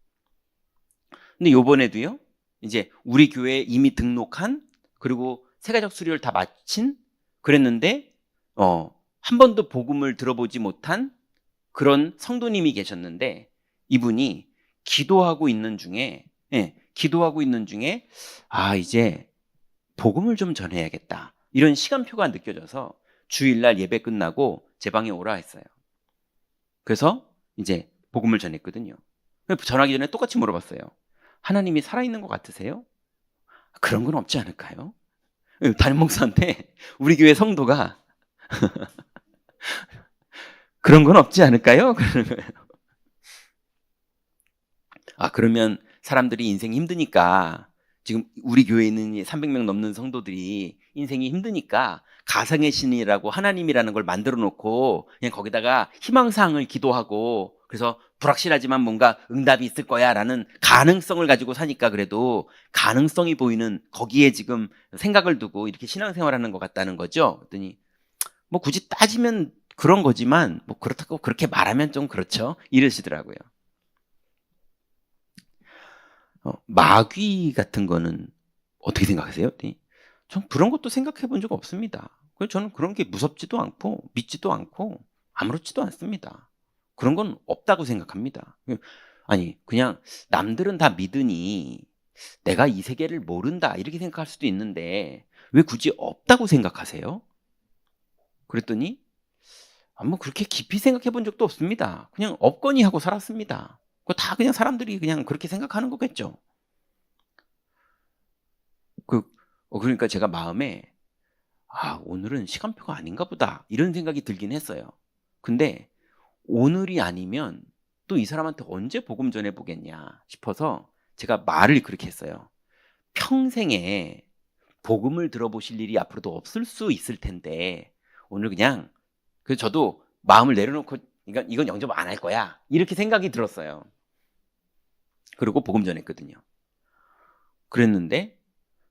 근데 요번에도요, 이제 우리 교회에 이미 등록한, 그리고 세가족 수료를 다 마친, 그랬는데 한 번도 복음을 들어보지 못한 그런 성도님이 계셨는데, 이분이 기도하고 있는 중에 이제 복음을 좀 전해야겠다, 이런 시간표가 느껴져서 주일날 예배 끝나고 제 방에 오라 했어요. 그래서 이제 복음을 전했거든요. 전하기 전에 똑같이 물어봤어요. 하나님이 살아있는 것 같으세요? 그런 건 없지 않을까요? 담임 목사한테 우리 교회 성도가 그런 건 없지 않을까요? 그러는 거예요. 그러면 사람들이 인생이 힘드니까, 지금 우리 교회에 있는 300명 넘는 성도들이 인생이 힘드니까 가상의 신이라고 하나님이라는 걸 만들어 놓고 그냥 거기다가 희망사항을 기도하고, 그래서 불확실하지만 뭔가 응답이 있을 거야 라는 가능성을 가지고 사니까 그래도 가능성이 보이는 거기에 지금 생각을 두고 이렇게 신앙생활하는 것 같다는 거죠. 그랬더니 뭐 굳이 따지면 그런 거지만 뭐 그렇다고 그렇게 말하면 좀 그렇죠. 이러시더라고요. 마귀 같은 거는 어떻게 생각하세요? 네. 전 그런 것도 생각해 본 적 없습니다. 그래서 저는 그런 게 무섭지도 않고 믿지도 않고 아무렇지도 않습니다. 그런 건 없다고 생각합니다. 아니, 그냥 남들은 다 믿으니 내가 이 세계를 모른다 이렇게 생각할 수도 있는데 왜 굳이 없다고 생각하세요? 그랬더니 뭐 그렇게 깊이 생각해 본 적도 없습니다. 그냥 없거니 하고 살았습니다. 그거 다 그냥 사람들이 그냥 그렇게 생각하는 거겠죠. 그러니까 제가 마음에 오늘은 시간표가 아닌가 보다 이런 생각이 들긴 했어요. 근데 오늘이 아니면 또 이 사람한테 언제 복음 전해보겠냐 싶어서 제가 말을 그렇게 했어요. 평생에 복음을 들어보실 일이 앞으로도 없을 수 있을 텐데 오늘 그냥 저도 마음을 내려놓고 이건 영접 안 할 거야 이렇게 생각이 들었어요. 그리고 복음 전했거든요. 그랬는데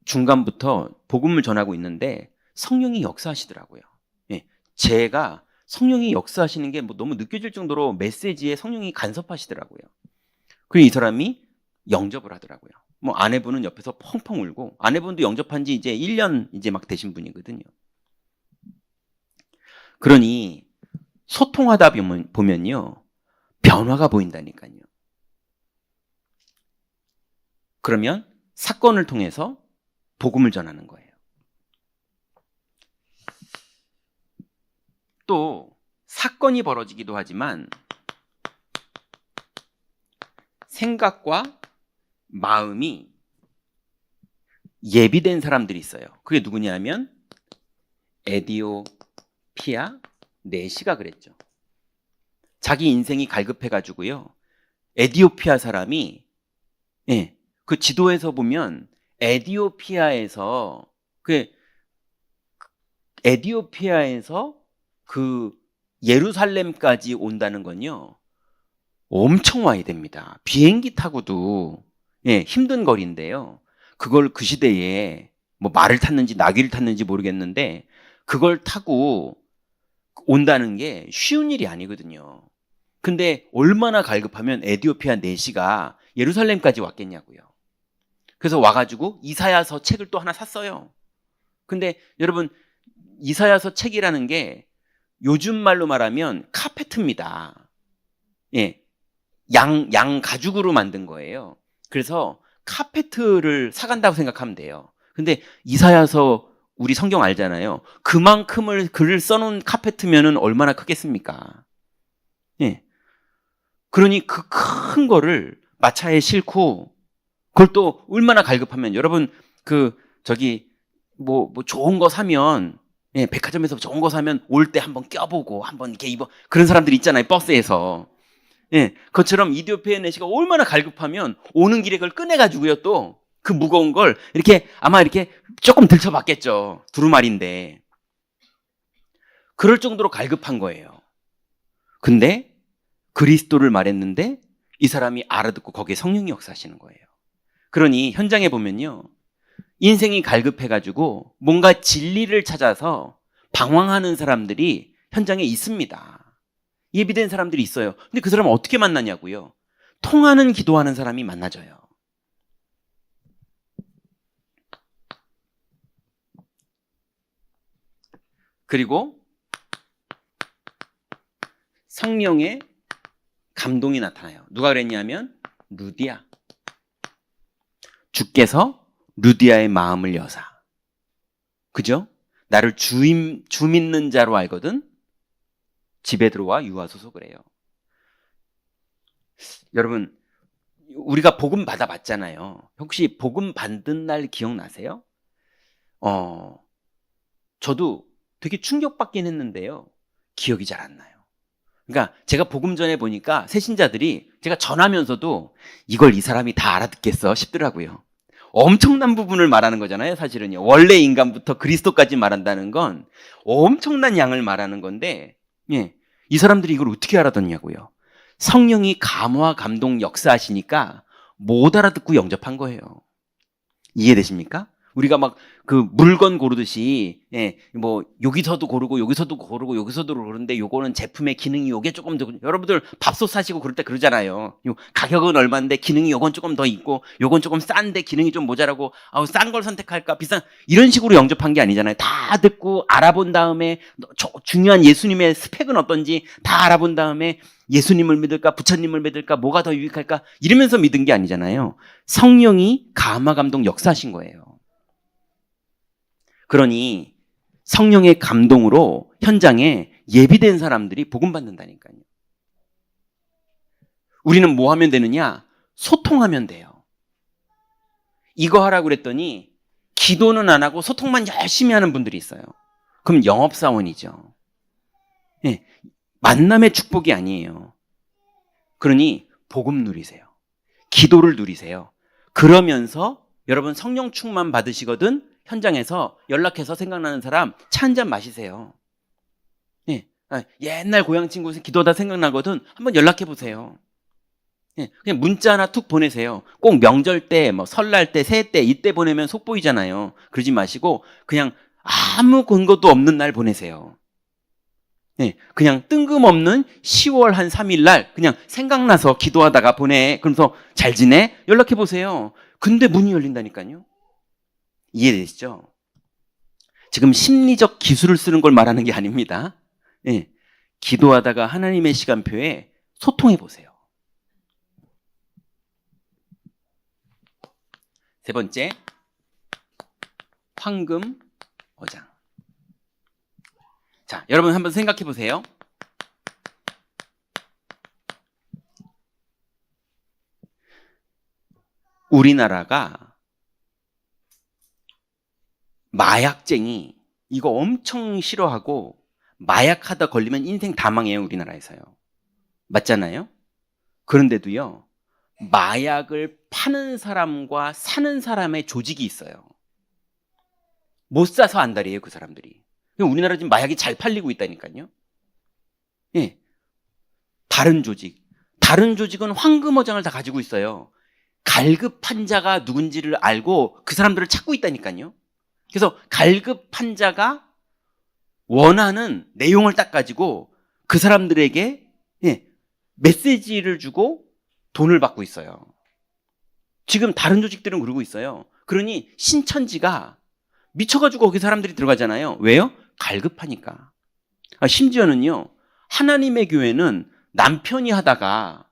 중간부터 복음을 전하고 있는데 성령이 역사하시더라고요. 예, 제가 성령이 역사하시는 게 뭐 너무 느껴질 정도로 메시지에 성령이 간섭하시더라고요. 그리고 이 사람이 영접을 하더라고요. 뭐 아내분은 옆에서 펑펑 울고, 아내분도 영접한 지 이제 1년 이제 막 되신 분이거든요. 그러니 소통하다 보면요 변화가 보인다니까요. 그러면 사건을 통해서 복음을 전하는 거예요. 또 사건이 벌어지기도 하지만 생각과 마음이 예비된 사람들이 있어요. 그게 누구냐면 에디오피아 네시가 그랬죠. 자기 인생이 갈급해가지고요. 에디오피아 사람이 그 지도에서 보면 에디오피아에서 그 예루살렘까지 온다는 건요 엄청 와야 됩니다. 비행기 타고도 힘든 거리인데요. 그걸 그 시대에 뭐 말을 탔는지 나귀를 탔는지 모르겠는데 그걸 타고 온다는 게 쉬운 일이 아니거든요. 근데 얼마나 갈급하면 에디오피아 네시가 예루살렘까지 왔겠냐고요. 그래서 와가지고 이사야서 책을 또 하나 샀어요. 근데 여러분 이사야서 책이라는 게 요즘 말로 말하면 카페트입니다. 양 가죽으로 만든 거예요. 그래서 카페트를 사간다고 생각하면 돼요. 근데 이사야서 우리 성경 알잖아요. 그만큼을 글을 써놓은 카페트면은 얼마나 크겠습니까? 그러니 그 큰 거를 마차에 싣고 그걸 또 얼마나 갈급하면 여러분 뭐 좋은 거 사면 백화점에서 좋은 거 사면 올 때 한번 껴보고 한번 이렇게 입어 그런 사람들 있잖아요. 버스에서. 그것처럼 이디오피아 네시가 얼마나 갈급하면 오는 길에 그걸 꺼내가지고요 또 그 무거운 걸 이렇게 아마 이렇게 조금 들쳐봤겠죠. 두루마리인데 그럴 정도로 갈급한 거예요. 근데 그리스도를 말했는데 이 사람이 알아듣고 거기에 성령이 역사하시는 거예요. 그러니 현장에 보면요 인생이 갈급해가지고 뭔가 진리를 찾아서 방황하는 사람들이 현장에 있습니다. 예비된 사람들이 있어요. 근데 그 사람은 어떻게 만나냐고요? 통하는 기도하는 사람이 만나져요. 그리고 성령의 감동이 나타나요. 누가 그랬냐면 루디아. 주께서 루디아의 마음을 여사. 그죠? 나를 주 믿는 자로 알거든 집에 들어와 유하소서 그래요. 여러분 우리가 복음 받아봤잖아요. 혹시 복음 받은 날 기억나세요? 저도 되게 충격받긴 했는데요. 기억이 잘 안 나요. 그러니까 제가 복음 전해 보니까 새신자들이 제가 전하면서도 이걸 이 사람이 다 알아듣겠어 싶더라고요. 엄청난 부분을 말하는 거잖아요. 사실은요. 원래 인간부터 그리스도까지 말한다는 건 엄청난 양을 말하는 건데 이 사람들이 이걸 어떻게 알아듣냐고요. 성령이 감화 감동 역사하시니까 못 알아듣고 영접한 거예요. 이해되십니까? 우리가 막 그 물건 고르듯이, 뭐 여기서도 고르고 여기서도 고르고 여기서도 고르는데 요거는 제품의 기능이 요게 조금 더, 여러분들 밥솥 사시고 그럴 때 그러잖아요. 요 가격은 얼마인데 기능이 요건 조금 더 있고 요건 조금 싼데 기능이 좀 모자라고, 싼 걸 선택할까 비싼, 이런 식으로 영접한 게 아니잖아요. 다 듣고 알아본 다음에 중요한 예수님의 스펙은 어떤지 다 알아본 다음에 예수님을 믿을까 부처님을 믿을까 뭐가 더 유익할까 이러면서 믿은 게 아니잖아요. 성령이 감화 감동 역사하신 거예요. 그러니 성령의 감동으로 현장에 예비된 사람들이 복음 받는다니까요. 우리는 뭐 하면 되느냐? 소통하면 돼요. 이거 하라고 그랬더니 기도는 안 하고 소통만 열심히 하는 분들이 있어요. 그럼 영업사원이죠. 만남의 축복이 아니에요. 그러니 복음 누리세요. 기도를 누리세요. 그러면서 여러분 성령 충만 받으시거든 현장에서 연락해서 생각나는 사람 차 한잔 마시세요. 옛날 고향 친구 기도하다 생각나거든 한번 연락해 보세요. 그냥 문자 하나 툭 보내세요. 꼭 명절 때, 뭐 설날 때, 새해 때 이때 보내면 속 보이잖아요. 그러지 마시고 그냥 아무 근거도 없는 날 보내세요. 그냥 뜬금없는 10월 한 3일 날 그냥 생각나서 기도하다가 보내. 그러면서 잘 지내? 연락해 보세요. 근데 문이 열린다니까요. 이해되시죠? 지금 심리적 기술을 쓰는 걸 말하는 게 아닙니다. 기도하다가 하나님의 시간표에 소통해 보세요. 세 번째, 황금 어장. 자, 여러분 한번 생각해 보세요. 우리나라가 마약쟁이 이거 엄청 싫어하고 마약하다 걸리면 인생 다 망해요. 우리나라에서요. 맞잖아요? 그런데도요. 마약을 파는 사람과 사는 사람의 조직이 있어요. 못 사서 안달이에요. 그 사람들이. 우리나라 지금 마약이 잘 팔리고 있다니까요. 다른 조직은 황금어장을 다 가지고 있어요. 갈급한 자가 누군지를 알고 그 사람들을 찾고 있다니까요. 그래서 갈급한 자가 원하는 내용을 딱 가지고 그 사람들에게 메시지를 주고 돈을 받고 있어요. 지금 다른 조직들은 그러고 있어요. 그러니 신천지가 미쳐가지고 거기 사람들이 들어가잖아요. 왜요? 갈급하니까. 심지어는요, 하나님의 교회는 남편이 하다가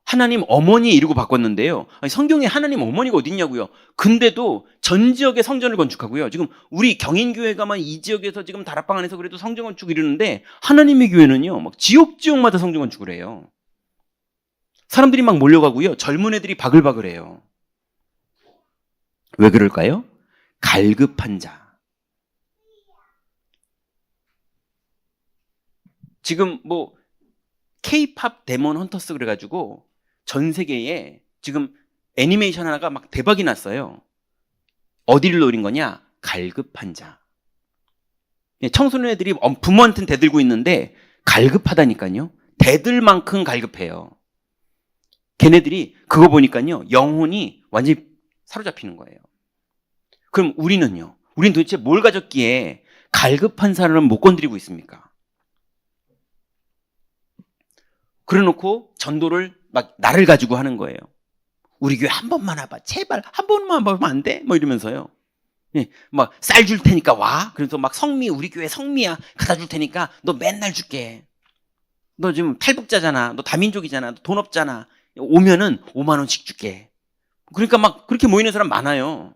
하나님 어머니 이러고 바꿨는데요. 성경에 하나님 어머니가 어딨냐고요. 근데도 전 지역에 성전을 건축하고요. 지금 우리 경인교회가만 이 지역에서 지금 다락방 안에서 그래도 성전 건축 이러는데 하나님의 교회는요, 막 지역마다 성전 건축을 해요. 사람들이 막 몰려가고요. 젊은 애들이 바글바글해요. 왜 그럴까요? 갈급한 자. 지금 뭐 K-팝 데몬 헌터스 그래가지고 전 세계에 지금 애니메이션 하나가 막 대박이 났어요. 어디를 노린 거냐? 갈급한 자. 청소년 애들이 부모한테는 대들고 있는데 갈급하다니까요. 대들만큼 갈급해요. 걔네들이 그거 보니까요, 영혼이 완전히 사로잡히는 거예요. 그럼 우리는요? 우리는 도대체 뭘 가졌기에 갈급한 사람을 못 건드리고 있습니까? 그래놓고 전도를 막 나를 가지고 하는 거예요. 우리 교회 한 번만 와봐. 제발 한 번만 와보면 안 돼? 뭐 이러면서요. 막 쌀 줄 테니까 와. 그래서 막 성미, 우리 교회 성미야. 갖다 줄 테니까 너 맨날 줄게. 너 지금 탈북자잖아. 너 다민족이잖아. 너 돈 없잖아. 오면은 5만 원씩 줄게. 그러니까 막 그렇게 모이는 사람 많아요.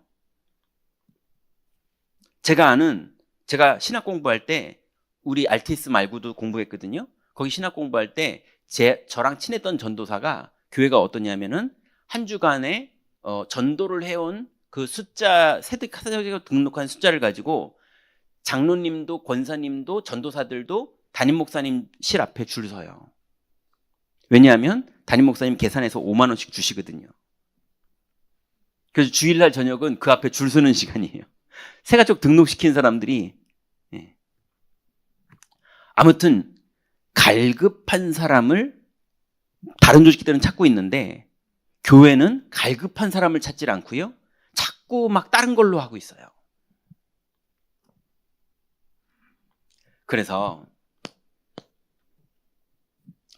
제가 신학 공부할 때 우리 RTS 말고도 공부했거든요. 거기 신학 공부할 때 저랑 친했던 전도사가 교회가 어떠냐면은 한 주간에 전도를 해온 그 숫자, 세대카타로그에 등록한 숫자를 가지고 장로님도 권사님도 전도사들도 담임 목사님 실 앞에 줄 서요. 왜냐하면 담임 목사님 계산해서 5만 원씩 주시거든요. 그래서 주일날 저녁은 그 앞에 줄 서는 시간이에요. 새가족 등록시킨 사람들이. 아무튼 갈급한 사람을 다른 조직들은 찾고 있는데 교회는 갈급한 사람을 찾질 않고요. 자꾸 막 다른 걸로 하고 있어요. 그래서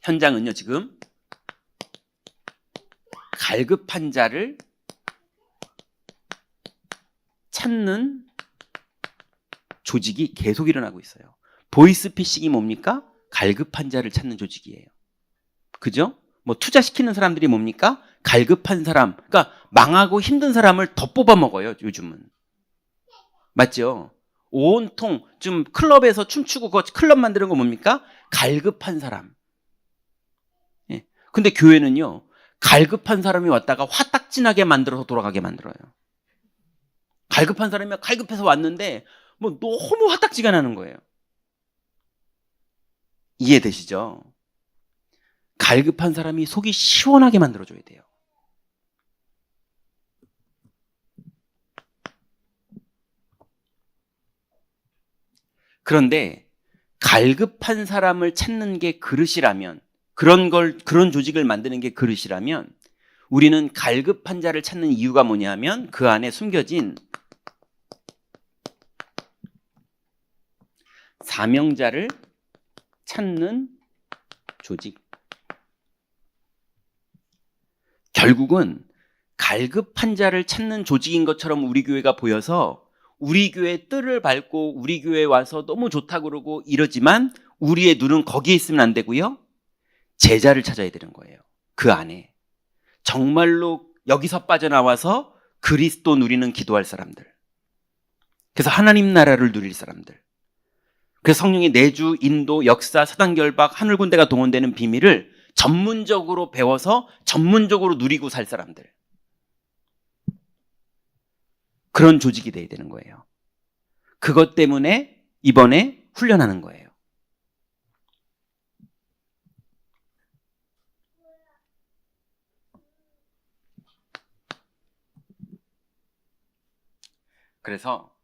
현장은요, 지금 갈급한 자를 찾는 조직이 계속 일어나고 있어요. 보이스피싱이 뭡니까? 갈급한 자를 찾는 조직이에요. 그죠? 뭐 투자시키는 사람들이 뭡니까? 갈급한 사람, 그러니까 망하고 힘든 사람을 더 뽑아 먹어요, 요즘은. 맞죠? 온통 좀 클럽에서 춤추고 그 클럽 만드는 거 뭡니까? 갈급한 사람. 예. 근데 교회는요, 갈급한 사람이 왔다가 화딱지나게 만들어서 돌아가게 만들어요. 갈급한 사람이 갈급해서 왔는데 뭐 너무 화딱지가 나는 거예요. 이해되시죠? 갈급한 사람이 속이 시원하게 만들어줘야 돼요. 그런데 갈급한 사람을 찾는 게 그릇이라면, 그런 조직을 만드는 게 그릇이라면, 우리는 갈급한 자를 찾는 이유가 뭐냐면 그 안에 숨겨진 사명자를 찾는 조직. 결국은 갈급한 자를 찾는 조직인 것처럼 우리 교회가 보여서 우리 교회 뜰을 밟고 우리 교회에 와서 너무 좋다고 그러고 이러지만 우리의 눈은 거기에 있으면 안 되고요. 제자를 찾아야 되는 거예요. 그 안에. 정말로 여기서 빠져나와서 그리스도 누리는 기도할 사람들. 그래서 하나님 나라를 누릴 사람들. 그래서 성령의 내주, 인도, 역사, 사단결박, 하늘군대가 동원되는 비밀을 전문적으로 배워서 전문적으로 누리고 살 사람들. 그런 조직이 돼야 되는 거예요. 그것 때문에 이번에 훈련하는 거예요. 그래서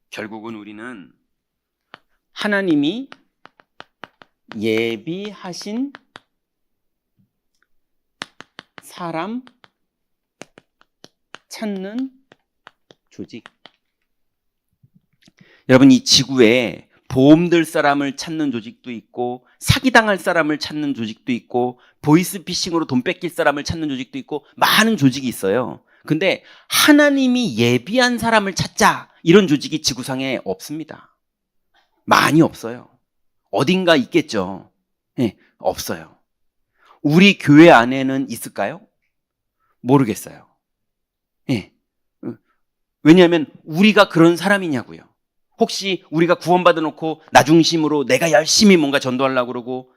결국은 우리는 하나님이 예비하신 사람 찾는 조직. 여러분, 이 지구에 보험 들 사람을 찾는 조직도 있고 사기당할 사람을 찾는 조직도 있고 보이스피싱으로 돈 뺏길 사람을 찾는 조직도 있고 많은 조직이 있어요. 근데 하나님이 예비한 사람을 찾자, 이런 조직이 지구상에 없습니다. 많이 없어요. 어딘가 있겠죠. 네, 없어요. 우리 교회 안에는 있을까요? 모르겠어요. 네. 왜냐하면 우리가 그런 사람이냐고요. 혹시 우리가 구원받아 놓고 나 중심으로 내가 열심히 뭔가 전도하려고 그러고,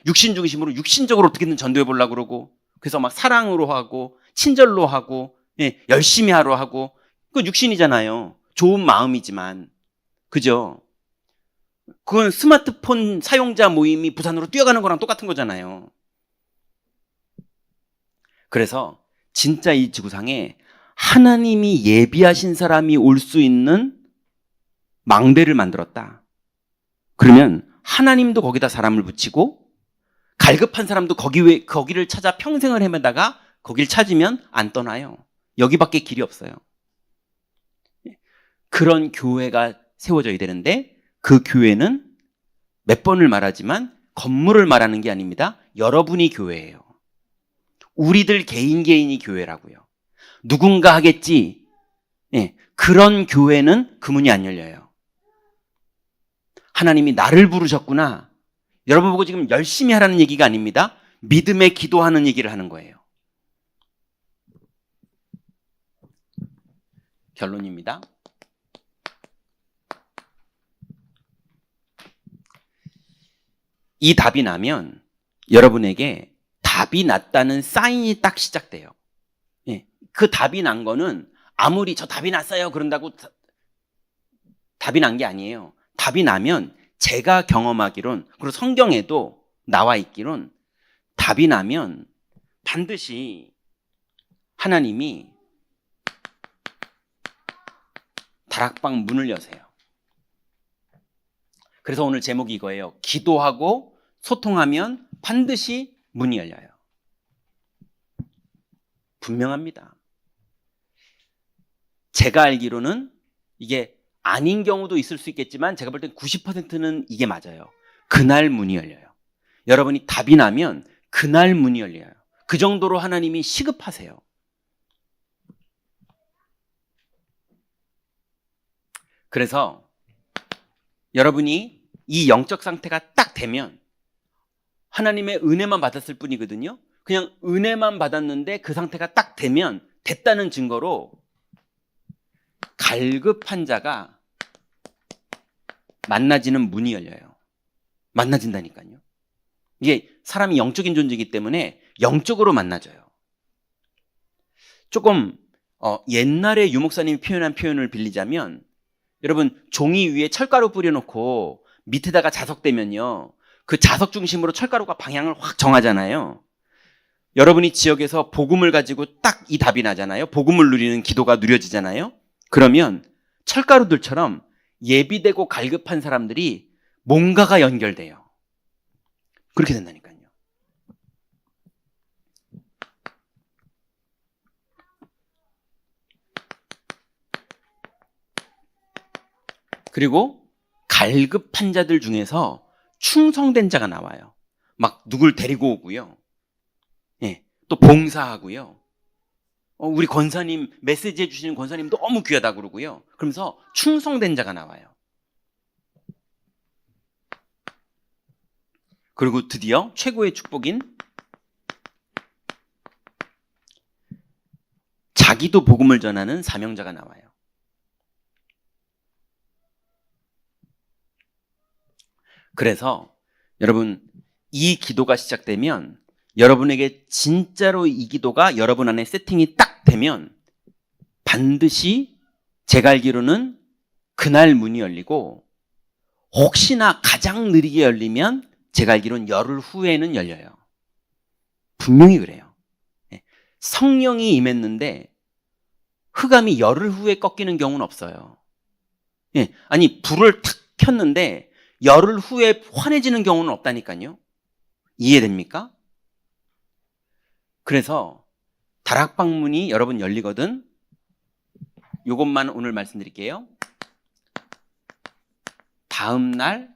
육신 중심으로 육신적으로 어떻게든 전도해 보려고 그러고, 그래서 막 사랑으로 하고 친절로 하고, 열심히 하러 하고, 그건 육신이잖아요. 좋은 마음이지만, 그죠? 그건 스마트폰 사용자 모임이 부산으로 뛰어가는 거랑 똑같은 거잖아요. 그래서 진짜 이 지구상에 하나님이 예비하신 사람이 올 수 있는 망대를 만들었다. 그러면 하나님도 거기다 사람을 붙이고 갈급한 사람도 거기를 찾아 평생을 헤매다가 거길 찾으면 안 떠나요. 여기밖에 길이 없어요. 그런 교회가 세워져야 되는데 그 교회는 몇 번을 말하지만 건물을 말하는 게 아닙니다. 여러분이 교회예요. 우리들 개인이 교회라고요. 누군가 하겠지. 그런 교회는 그 문이 안 열려요. 하나님이 나를 부르셨구나. 여러분 보고 지금 열심히 하라는 얘기가 아닙니다. 믿음에 기도하는 얘기를 하는 거예요. 결론입니다. 이 답이 나면 여러분에게 답이 났다는 사인이 딱 시작돼요. 그 답이 난 거는 아무리 저 답이 났어요 그런다고 답이 난 게 아니에요. 답이 나면 제가 경험하기론, 그리고 성경에도 나와 있기론 답이 나면 반드시 하나님이 다락방 문을 여세요. 그래서 오늘 제목이 이거예요. 기도하고 소통하면 반드시 문이 열려요. 분명합니다. 제가 알기로는 이게 아닌 경우도 있을 수 있겠지만 제가 볼 땐 90%는 이게 맞아요. 그날 문이 열려요. 여러분이 답이 나면 그날 문이 열려요. 그 정도로 하나님이 시급하세요. 그래서 여러분이 이 영적 상태가 딱 되면 하나님의 은혜만 받았을 뿐이거든요. 그냥 은혜만 받았는데 그 상태가 딱 되면 됐다는 증거로 갈급한 자가 만나지는 문이 열려요. 만나진다니까요. 이게 사람이 영적인 존재이기 때문에 영적으로 만나져요. 조금 옛날에 유목사님이 표현한 표현을 빌리자면 여러분 종이 위에 철가루 뿌려놓고 밑에다가 자석대면요. 그 자석 중심으로 철가루가 방향을 확 정하잖아요. 여러분이 지역에서 복음을 가지고 딱 이 답이 나잖아요. 복음을 누리는 기도가 누려지잖아요. 그러면 철가루들처럼 예비되고 갈급한 사람들이 뭔가가 연결돼요. 그렇게 된다니까요. 그리고 갈급한 자들 중에서 충성된 자가 나와요. 막 누굴 데리고 오고요. 예, 또 봉사하고요. 우리 권사님 메시지 해주시는 권사님 너무 귀하다 그러고요. 그러면서 충성된 자가 나와요. 그리고 드디어 최고의 축복인 자기도 복음을 전하는 사명자가 나와요. 그래서 여러분 이 기도가 시작되면 여러분에게 진짜로 이 기도가 여러분 안에 세팅이 딱 되면 반드시 제가 알기로는 그날 문이 열리고 혹시나 가장 느리게 열리면 제가 알기로는 열흘 후에는 열려요. 분명히 그래요. 성령이 임했는데 흑암이 열흘 후에 꺾이는 경우는 없어요. 아니 불을 탁 켰는데 열흘 후에 환해지는 경우는 없다니까요. 이해됩니까? 그래서 다락방문이 여러분 열리거든 이것만 오늘 말씀드릴게요. 다음 날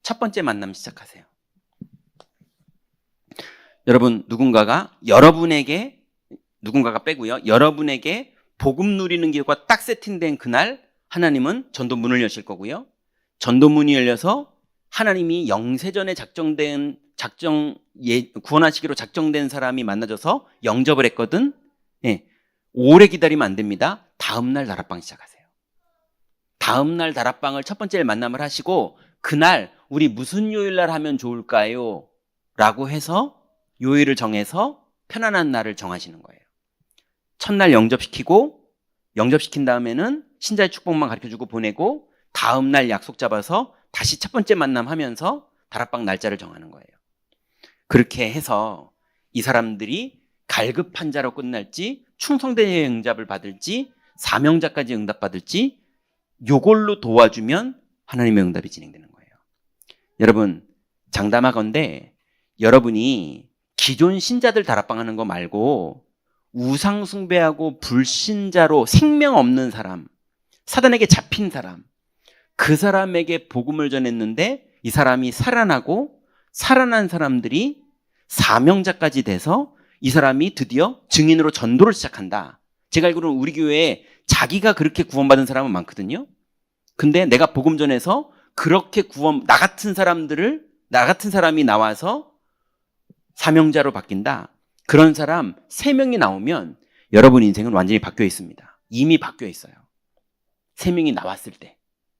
첫 번째 만남 시작하세요. 여러분 누군가가 빼고요. 여러분에게 복음 누리는 기회가 딱 세팅된 그날 하나님은 전도문을 여실 거고요. 전도문이 열려서 하나님이 영세전에 구원하시기로 작정된 사람이 만나져서 영접을 했거든. 오래 기다리면 안 됩니다. 다음날 다락방 시작하세요. 다음날 다락방을 첫 번째 만남을 하시고 그날 우리 무슨 요일날 하면 좋을까요? 라고 해서 요일을 정해서 편안한 날을 정하시는 거예요. 첫날 영접시킨 다음에는 신자의 축복만 가르쳐주고 보내고 다음날 약속 잡아서 다시 첫 번째 만남하면서 다락방 날짜를 정하는 거예요. 그렇게 해서 이 사람들이 갈급한 자로 끝날지 충성된 응답을 받을지 사명자까지 응답받을지 요걸로 도와주면 하나님의 응답이 진행되는 거예요. 여러분 장담하건대 여러분이 기존 신자들 다락방하는 거 말고 우상 숭배하고 불신자로 생명 없는 사람, 사단에게 잡힌 사람, 그 사람에게 복음을 전했는데 이 사람이 살아나고 살아난 사람들이 사명자까지 돼서 이 사람이 드디어 증인으로 전도를 시작한다. 제가 알기로는 우리 교회에 자기가 그렇게 구원받은 사람은 많거든요. 근데 내가 복음 전해서 그렇게 나 같은 사람이 나와서 사명자로 바뀐다. 그런 사람 3명이 나오면 여러분 인생은 완전히 바뀌어 있습니다. 이미 바뀌어 있어요. 3명이 나왔을 때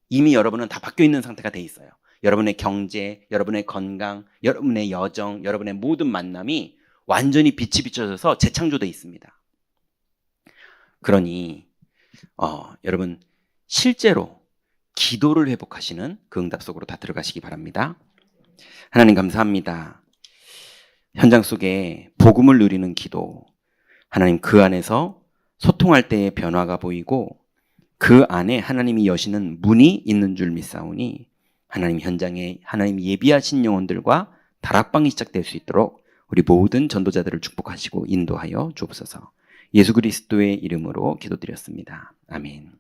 이미 여러분은 다 바뀌어 있는 상태가 돼 있어요. 여러분의 경제, 여러분의 건강, 여러분의 여정, 여러분의 모든 만남이 완전히 빛이 비춰져서 재창조돼 있습니다. 그러니 여러분 실제로 기도를 회복하시는 그 응답 속으로 다 들어가시기 바랍니다. 하나님 감사합니다. 현장 속에 복음을 누리는 기도, 하나님 그 안에서 소통할 때의 변화가 보이고 그 안에 하나님이 여시는 문이 있는 줄 믿사오니 하나님 현장에 하나님 예비하신 영혼들과 다락방이 시작될 수 있도록 우리 모든 전도자들을 축복하시고 인도하여 주옵소서. 예수 그리스도의 이름으로 기도드렸습니다. 아멘.